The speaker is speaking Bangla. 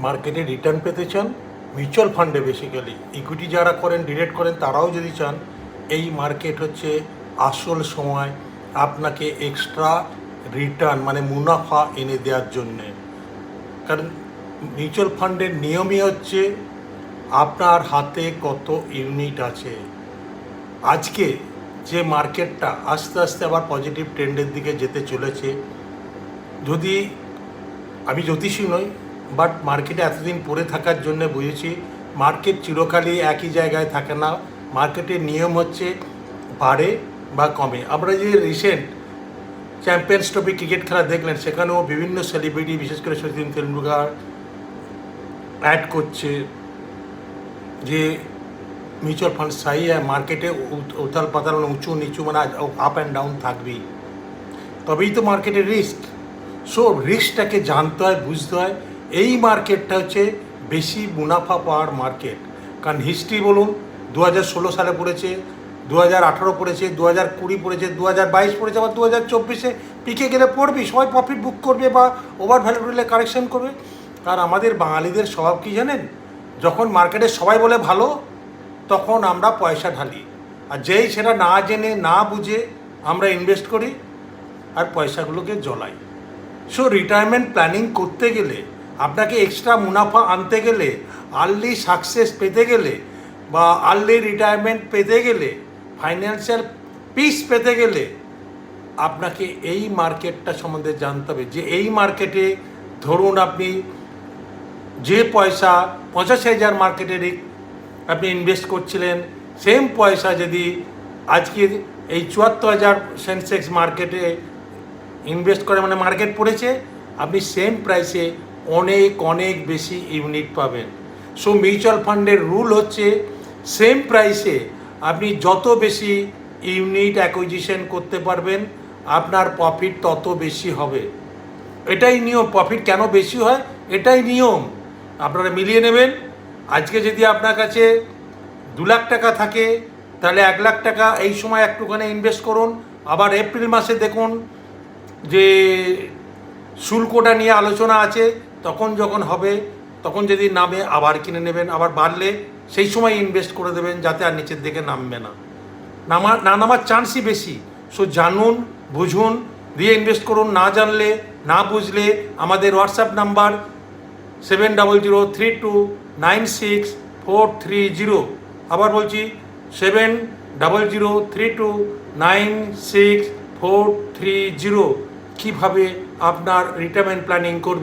মার্কেটে রিটার্ন পেতে চান মিউচুয়াল ফান্ডে, বেসিক্যালি ইকুইটি যারা করেন ডিরেক্ট করেন তারাও যদি চান, এই মার্কেট হচ্ছে আসল সময় আপনাকে এক্সট্রা রিটার্ন মানে মুনাফা এনে দেওয়ার জন্যে। কারণ মিউচুয়াল ফান্ডের নিয়মই হচ্ছে আপনার হাতে কত ইউনিট আছে। আজকে যে মার্কেটটা আস্তে আস্তে আবার পজিটিভ ট্রেন্ডের দিকে যেতে চলেছে, যদি আমি জ্যোতিষী নই, বাট মার্কেটে এতদিন পড়ে থাকার জন্য বুঝেছি মার্কেট চিরকালই একই জায়গায় থাকে না। মার্কেটের নিয়ম হচ্ছে বাড়ে বা কমে। আমরা যে রিসেন্ট চ্যাম্পিয়ন্স ট্রফি ক্রিকেট খেলা দেখলেন, সেখানেও বিভিন্ন সেলিব্রিটি, বিশেষ করে সচিন তেন্ডুলকার অ্যাড করছে যে মিউচুয়াল ফান্ড স্থায়ী মার্কেটে উথাল পাতাল উঁচু নিচু মানে আপ অ্যান্ড ডাউন থাকবেই, তবেই তো মার্কেটের রিস্ক। সো রিস্কটাকে জানতে হয়, বুঝতে হয়। এই মার্কেটটা হচ্ছে বেশি মুনাফা পাওয়ার মার্কেট। কারণ হিস্ট্রি বলুন, 2016 সালে পড়েছে, 2018 পড়েছে, 2020 পড়েছে, 2022 পড়েছে, আবার 2024-এ পিকে গেলে পড়বি, সবাই প্রফিট বুক করবে বা ওভার ভ্যালু করলে কারেকশন করবে। আর আমাদের বাঙালিদের স্বভাব কী জানেন, যখন মার্কেটে সবাই বলে ভালো তখন আমরা পয়সা ঢালি, আর যেই সেটা না জেনে না বুঝে আমরা ইনভেস্ট করি আর পয়সাগুলোকে জ্বলাই। সো রিটায়ারমেন্ট প্ল্যানিং করতে গেলে, আপনাকে এক্সট্রা মুনাফা আনতে গেলে, আর্লি সাকসেস পেতে গেলে বা আর্লি রিটায়ারমেন্ট পেতে গেলে, ফাইন্যান্সিয়াল পিস পেতে গেলে আপনাকে এই মার্কেটটা সম্বন্ধে জানতে হবে। যে এই মার্কেটে ধরুন আপনি যে পয়সা 85,000 মার্কেটে আপনি ইনভেস্ট করছিলেন, সেম পয়সা যদি আজকে এই 74,000 সেন্সেক্স মার্কেটে ইনভেস্ট করে, মানে মার্কেট পড়েছে, আপনি সেম প্রাইসে অনেক অনেক বেশি ইউনিট পাবেন। সো মিউচুয়াল ফান্ডের রুল হচ্ছে সেম প্রাইসে আপনি যত বেশি ইউনিট অ্যাকুইজিশন করতে পারবেন আপনার প্রফিট তত বেশি হবে। এটাই নিয়ম। প্রফিট কেন বেশি হয় এটাই নিয়ম, আপনারা মিলিয়ে নেবেন। আজকে যদি আপনার কাছে 2 লাখ টাকা থাকে, তাহলে 1 লাখ টাকা এই সময় একটুখানি ইনভেস্ট করুন। আবার এপ্রিল মাসে দেখুন যে শুল্কটা নিয়ে আলোচনা আছে, তখন যখন হবে তখন যদি নামে আবার কিনে নেবেন, আবার বাড়লে সেই সময় ইনভেস্ট করে দেবেন যাতে আর নিচের দিকে নামবে না, নামার চান্সই বেশি। সো জানুন, বুঝুন, দিয়ে ইনভেস্ট করুন। না জানলে, না বুঝলে আমাদের হোয়াটসঅ্যাপ নাম্বার 7003296430। আবার বলছি 7003296430। কীভাবে আপনার রিটায়ারমেন্ট প্ল্যানিং করবে।